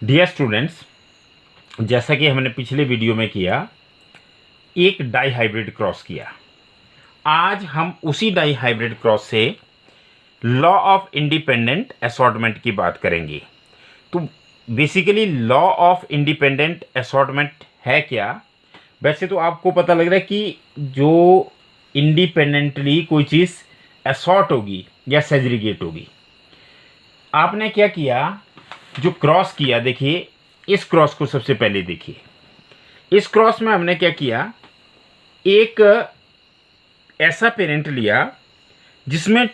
Dear students, जैसा कि हमने पिछले वीडियो में किया, एक डाई हाइब्रिड क्रॉस किया। आज हम उसी डाई हाइब्रिड क्रॉस से लॉ ऑफ इंडिपेंडेंट असॉर्टमेंट की बात करेंगे। तो basically law of independent assortment है क्या? वैसे तो आपको पता लग रहा है कि जो इंडिपेंडेंटली कोई चीज़ असॉर्ट होगी या सेग्रीगेट होगी। आपने क्या किया, जो क्रॉस किया, देखिए इस क्रॉस को सबसे पहले देखिए। इस क्रॉस में हमने क्या किया, एक ऐसा पेरेंट लिया जिसमें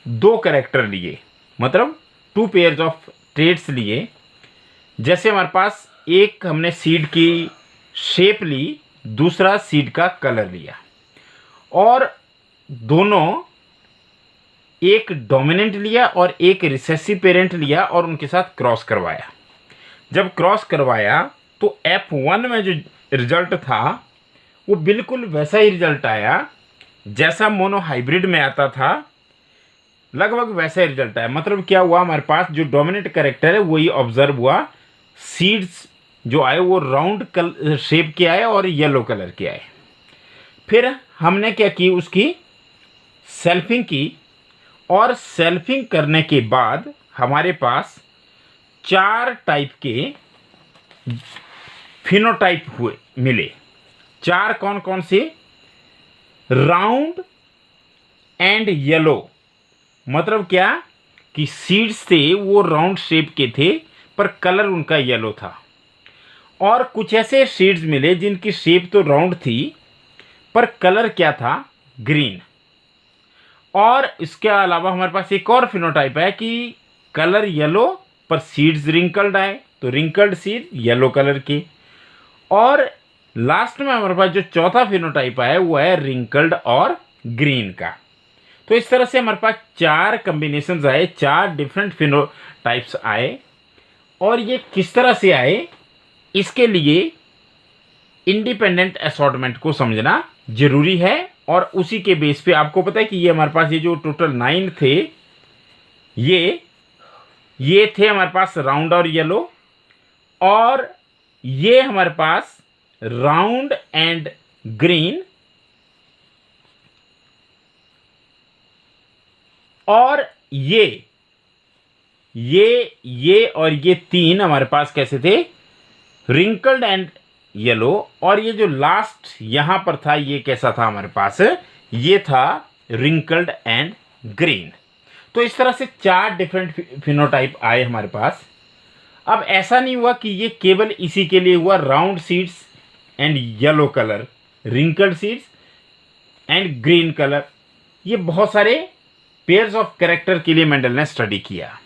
दो कैरेक्टर लिए, मतलब टू पेयर्स ऑफ ट्रेड्स लिए। जैसे हमारे पास एक हमने सीड की शेप ली, दूसरा सीड का कलर लिया, और दोनों एक डोमिनेंट लिया और एक रिसेसिव पेरेंट लिया और उनके साथ क्रॉस करवाया। जब क्रॉस करवाया तो F1 में जो रिजल्ट था वो बिल्कुल वैसा ही रिजल्ट आया जैसा मोनो हाइब्रिड में आता था, लगभग वैसा ही रिजल्ट आया। मतलब क्या हुआ, हमारे पास जो डोमिनेंट कैरेक्टर है वही ऑब्जर्व हुआ। सीड्स जो आए वो राउंड शेप के आए और येलो कलर के आए। फिर हमने क्या की, उसकी सेल्फिंग की, और सेल्फिंग करने के बाद हमारे पास चार टाइप के फिनोटाइप हुए मिले। चार कौन कौन से? Round and yellow. मतलब क्या कि सीड्स थे वो राउंड शेप के थे पर कलर उनका येलो था। और कुछ ऐसे सीड्स मिले जिनकी शेप तो राउंड थी पर कलर क्या था? ग्रीन। और इसके अलावा हमारे पास एक और फिनोटाइप है कि कलर येलो पर सीड्स रिंकल्ड आए, तो रिंकल्ड सीड येलो कलर के। और लास्ट में हमारे पास जो चौथा फिनोटाइप आया वो है रिंकल्ड और ग्रीन का। तो इस तरह से हमारे पास चार कॉम्बिनेशंस आए, चार डिफरेंट फिनोटाइप्स आए। और ये किस तरह से आए, इसके लिए इंडिपेंडेंट असॉर्टमेंट को समझना जरूरी है। और उसी के बेस पे आपको पता है कि ये हमारे पास ये जो टोटल 9 थे, ये थे हमारे पास राउंड और येलो, और ये हमारे पास राउंड एंड ग्रीन, और ये और ये तीन हमारे पास कैसे थे? Wrinkled and yellow. और ये जो लास्ट यहां पर था ये कैसा था हमारे पास? ये था रिंकल्ड एंड ग्रीन। तो इस तरह से चार डिफरेंट फिनोटाइप आए हमारे पास। अब ऐसा नहीं हुआ कि ये केवल इसी के लिए हुआ, round seeds and yellow colour, wrinkled seeds and green colour. ये बहुत सारे पेयर्स ऑफ कैरेक्टर के लिए मेंडल ने स्टडी किया।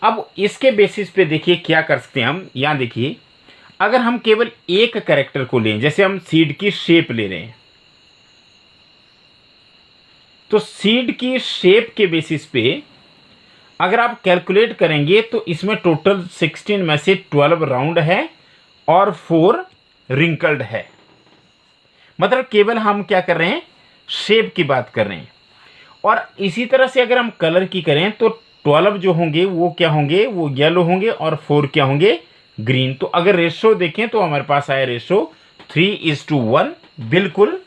अब इसके बेसिस पे देखिए क्या कर सकते हैं हम। यहां देखिए, अगर हम केवल एक कैरेक्टर को लें, जैसे हम सीड की शेप ले रहे हैं, तो सीड की शेप के बेसिस पे अगर आप कैलकुलेट करेंगे तो इसमें टोटल 16 में से 12 राउंड है और 4 रिंकल्ड है। मतलब केवल हम क्या कर रहे हैं? शेप की बात कर रहे हैं। और इसी तरह से अगर हम कलर की करें तो 12 जो होंगे वो क्या होंगे? वो येलो होंगे, और 4 क्या होंगे? ग्रीन। तो अगर रेशो देखें तो हमारे पास आया रेशो 3:1, बिल्कुल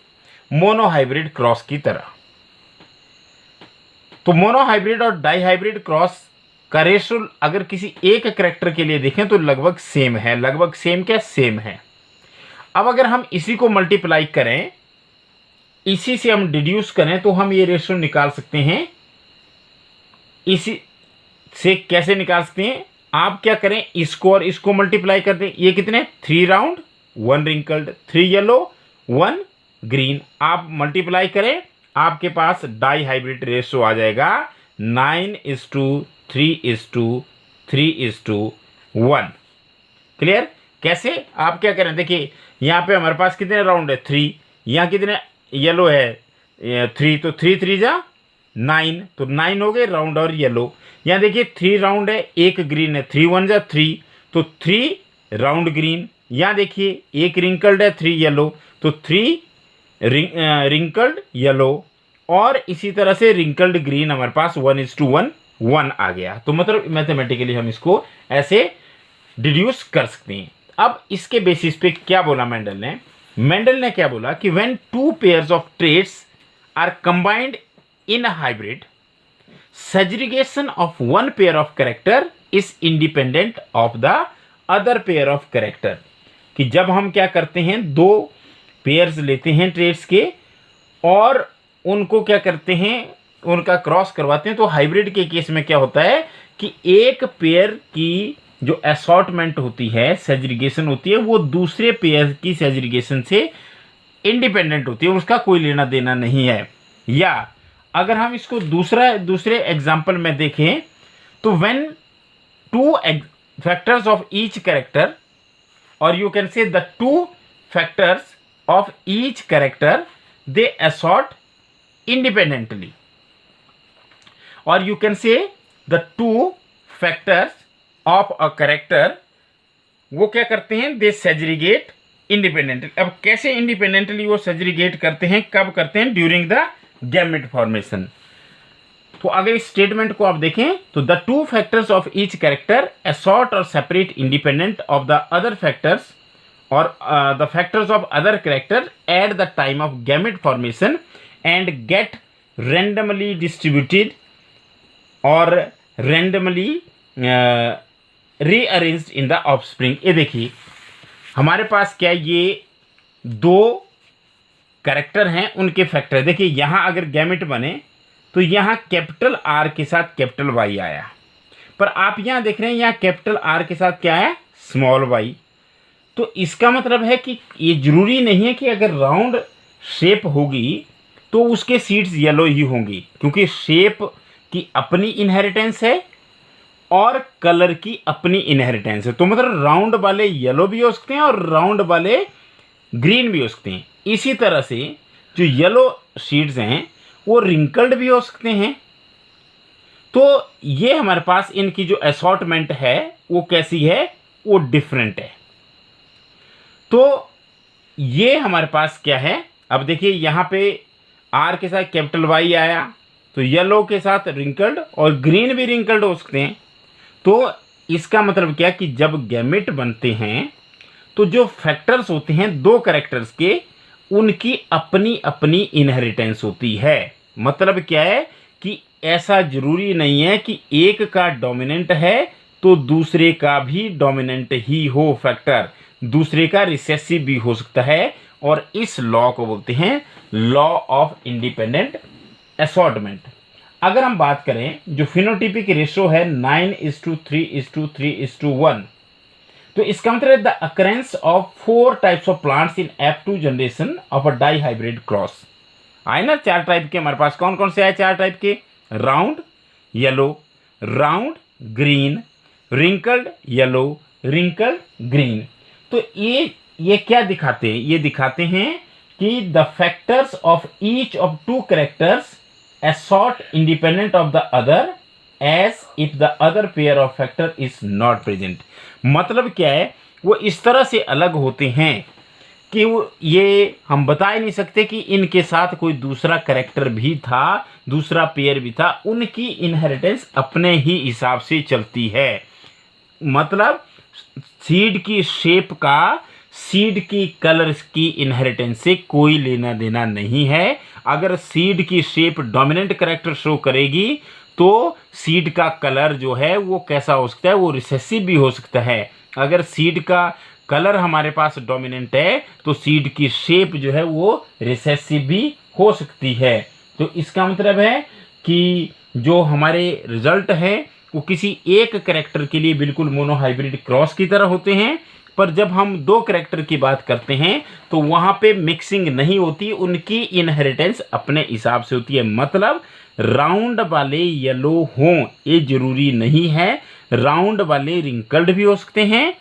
मोनो हाइब्रिड क्रॉस की तरह। तो मोनो हाइब्रिड और डाई हाइब्रिड क्रॉस का रेशो अगर किसी एक कैरेक्टर के लिए देखें तो लगभग सेम है। लगभग सेम क्या? सेम है। अब अगर हम इसी को मल्टीप्लाई करें, इसी से हम डिड्यूस करें, तो हम ये रेशो निकाल सकते हैं। इसी से कैसे निकाल सकते हैं? आप क्या करें, इसको और इसको मल्टीप्लाई कर दें। ये कितने? 3 राउंड 1 रिंकल्ड, 3 येलो 1 ग्रीन। आप मल्टीप्लाई करें, आपके पास डाई हाइब्रिड रेशो आ जाएगा 9:3:3:1। क्लियर? कैसे? आप क्या करें, देखिए यहाँ पे हमारे पास कितने राउंड है? 3। यहाँ कितने येलो है? 3। तो 3 3 जा 9, तो 9 हो गए राउंड और येलो। यहाँ देखिए 3 राउंड है, 1 ग्रीन है, 3 1 जा 3, तो 3 राउंड ग्रीन। यहाँ देखिए 1 रिंकल्ड है, 3 येलो, तो 3 रिंकल्ड येलो। और इसी तरह से रिंकल्ड ग्रीन हमारे पास 1:1 1 आ गया। तो मतलब मैथमेटिकली हम इसको ऐसे डिड्यूस कर सकते हैं। अब इसके बेसिस पे क्या बोला मेंडल ने क्या बोला कि when two pairs of traits are combined in a hybrid, segregation of one pair of character is independent of the other pair of character। कि जब हम क्या करते हैं, दो पेयर्स लेते हैं ट्रेड्स के और उनको क्या करते हैं, उनका क्रॉस करवाते हैं, तो हाइब्रिड के केस में क्या होता है कि एक पेयर की जो असॉर्टमेंट होती है, सेग्रीगेशन होती है, वो दूसरे पेयर की सेग्रीगेशन से इंडिपेंडेंट होती है, उसका कोई लेना देना नहीं है। या अगर हम इसको दूसरे एग्जाम्पल में देखें तो when two factors of each character, और you can say the two factors of each character they assort independently, और you can say the two factors of a character, वो क्या करते हैं, दे सेग्रीगेट इंडिपेंडेंटली। अब कैसे इंडिपेंडेंटली वो सेग्रीगेट करते हैं, कब करते हैं, ड्यूरिंग द गैमेट फॉर्मेशन। तो अगर इस स्टेटमेंट को आप देखें तो the two factors of each character assort और separate independent of the other factors, और the factors of other character at the time of gamete formation and get randomly distributed और randomly rearranged in the offspring. ये देखिए हमारे पास क्या, ये दो character हैं, उनके फैक्टर देखिए, यहाँ अगर गैमेट बने तो यहाँ कैपिटल आर के साथ कैपिटल वाई आया, पर आप यहाँ देख रहे हैं यहाँ कैपिटल आर के साथ क्या है, स्मॉल वाई। तो इसका मतलब है कि ये जरूरी नहीं है कि अगर राउंड शेप होगी तो उसके सीड्स येलो ही होंगी, क्योंकि शेप की अपनी इनहेरिटेंस है और कलर की अपनी इनहेरिटेंस है। तो मतलब राउंड वाले येलो भी हो सकते हैं और राउंड वाले ग्रीन भी हो सकते हैं। इसी तरह से जो येलो शीड्स हैं वो रिंकल्ड भी हो सकते हैं। तो ये हमारे पास इनकी जो असॉर्टमेंट है वो कैसी है, वो डिफरेंट है। तो ये हमारे पास क्या है, अब देखिए यहाँ पे आर के साथ कैपिटल वाई आया, तो येलो के साथ रिंकल्ड और ग्रीन भी रिंकल्ड हो सकते हैं। तो इसका मतलब क्या कि जब गैमेट बनते हैं तो जो फैक्टर्स होते हैं दो कैरेक्टर्स के, उनकी अपनी अपनी इनहेरिटेंस होती है। मतलब क्या है कि ऐसा जरूरी नहीं है कि एक का डोमिनेंट है तो दूसरे का भी डोमिनेंट ही हो फैक्टर, दूसरे का रिसेसिव भी हो सकता है, और इस लॉ को बोलते हैं लॉ ऑफ इंडिपेंडेंट असॉर्टमेंट। अगर हम बात करें जो फिनोटिपिक रेशो है 9:3:3:1, तो इसका मतलब है the occurrence of 4 types of plants in F2 generation of a dihybrid cross. आए ना 4 टाइप के, हमारे पास कौन कौन से आए 4 टाइप के, round yellow, round green, wrinkled yellow, wrinkled green. तो ये क्या दिखाते हैं, ये दिखाते हैं कि the factors of each of 2 characters assort independent of the other as if the other pair of factor is not present। मतलब क्या है, वो इस तरह से अलग होते हैं कि वो ये हम बता ही नहीं सकते कि इनके साथ कोई दूसरा कैरेक्टर भी था, दूसरा पेयर भी था। उनकी इनहेरिटेंस अपने ही हिसाब से चलती है। मतलब सीड की शेप का सीड की कलर की इनहेरिटेंस से कोई लेना देना नहीं है। अगर सीड की शेप डोमिनेंट कैरेक्टर शो करेगी तो सीड का कलर जो है वो कैसा हो सकता है, वो रिसेसिव भी हो सकता है। अगर सीड का कलर हमारे पास डोमिनेंट है तो सीड की शेप जो है वो रिसेसिव भी हो सकती है। तो इसका मतलब है कि जो हमारे रिजल्ट है वो किसी एक कैरेक्टर के लिए बिल्कुल मोनोहाइब्रिड क्रॉस की तरह होते हैं, पर जब हम 2 कैरेक्टर की बात करते हैं तो वहाँ पे मिक्सिंग नहीं होती, उनकी इनहेरिटेंस अपने हिसाब से होती है। मतलब राउंड वाले येलो हों ये जरूरी नहीं है, राउंड वाले रिंकल्ड भी हो सकते हैं,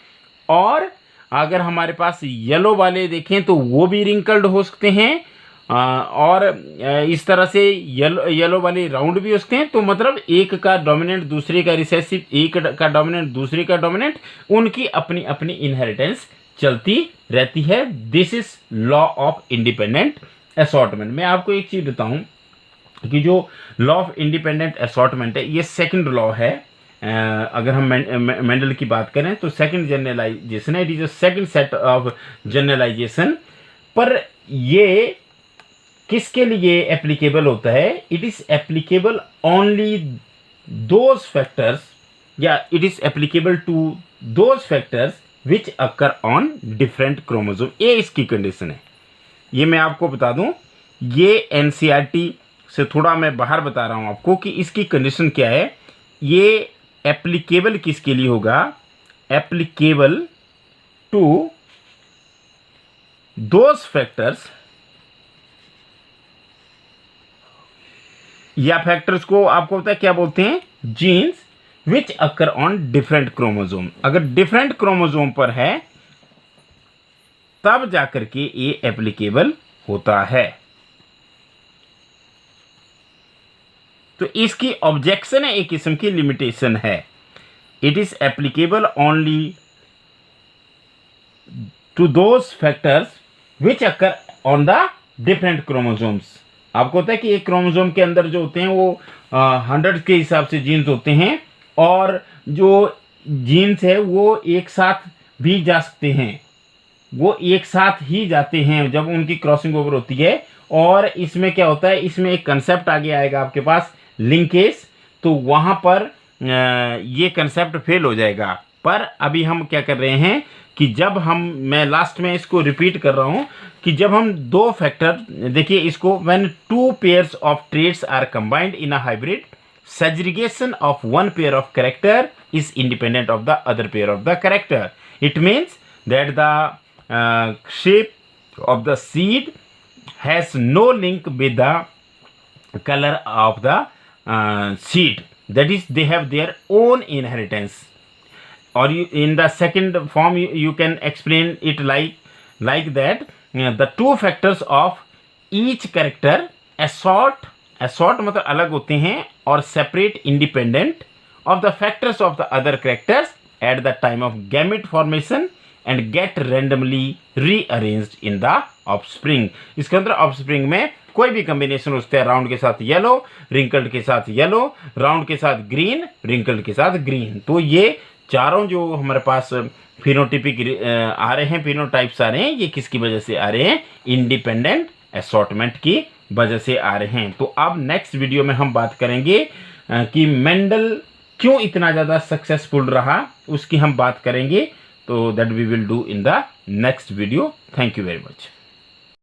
और अगर हमारे पास येलो वाले देखें तो वो भी रिंकल्ड हो सकते हैं, और इस तरह से येलो वाले राउंड भी हो सकते हैं। तो मतलब एक का डोमिनेंट दूसरे का रिसेसिव, एक का डोमिनेंट दूसरे का डोमिनेंट, उनकी अपनी अपनी इनहेरिटेंस चलती रहती है। This is law of independent assortment. मैं आपको एक चीज़ बताऊं कि जो लॉ ऑफ इंडिपेंडेंट असॉर्टमेंट है ये सेकंड लॉ है, अगर हम मेंडल की बात करें तो सेकंड जनरलाइजेशन है, it is a second set of generalisation. पर ये किसके लिए एप्लीकेबल होता है? It is applicable only those factors, या it is applicable to those factors which occur on different chromosome. ये इसकी कंडीशन है। ये मैं आपको बता दूं, ये एनसीईआरटी से थोड़ा मैं बाहर बता रहा हूं आपको कि इसकी कंडीशन क्या है। ये एप्लीकेबल किसके लिए होगा? एप्लीकेबल टू दोज फैक्टर्स, या फैक्टर्स को आपको पता है क्या बोलते हैं? Jeans which occur on different chromosome. अगर डिफरेंट क्रोमोसोम पर है तब जाकर के ये एप्लीकेबल होता है। तो इसकी ऑब्जेक्शन है, एक किस्म की लिमिटेशन है। It is applicable only to those factors which occur on the different chromosomes. आपको पता है कि एक क्रोमोसोम के अंदर जो होते हैं वो 100 के हिसाब से जीन्स होते हैं, और जो जीन्स है वो एक साथ भी जा सकते हैं, वो एक साथ ही जाते हैं जब उनकी क्रॉसिंग ओवर होती है। और इसमें क्या होता है, इसमें एक कंसेप्ट आगे आएगा आपके पास, लिंकेज, तो वहाँ पर ये कंसेप्ट फेल हो जाएगा। पर अभी हम क्या कर रहे हैं कि जब मैं लास्ट में इसको रिपीट कर रहा हूँ कि जब हम दो फैक्टर, देखिए इसको, when two pairs of traits are combined in a hybrid, segregation of one pair of character is independent of the other pair of the character. It means that the shape of the seed has no link with the color of the seed. That is, they have their own inheritance. Or in the second form, you can explain it like that. The two factors of each character assort मतलब अलग होते हैं, और separate independent of the factors of the other characters at the time of gamete formation and get randomly rearranged in the offspring. इसके अंदर offspring में कोई भी कॉम्बिनेशन होता है, राउंड के साथ येलो, रिंकल्ड के साथ येलो, राउंड के साथ ग्रीन, रिंकल्ड के साथ ग्रीन। तो ये चारों जो हमारे पास फिनोटिपिक आ रहे हैं, फिनोटाइप्स आ रहे हैं, ये किसकी वजह से आ रहे हैं? इंडिपेंडेंट असॉर्टमेंट की वजह से आ रहे हैं। तो अब नेक्स्ट वीडियो में हम बात करेंगे कि मेंडल क्यों इतना ज़्यादा सक्सेसफुल रहा, उसकी हम बात करेंगे। तो that we will do in the next video. Thank you very much.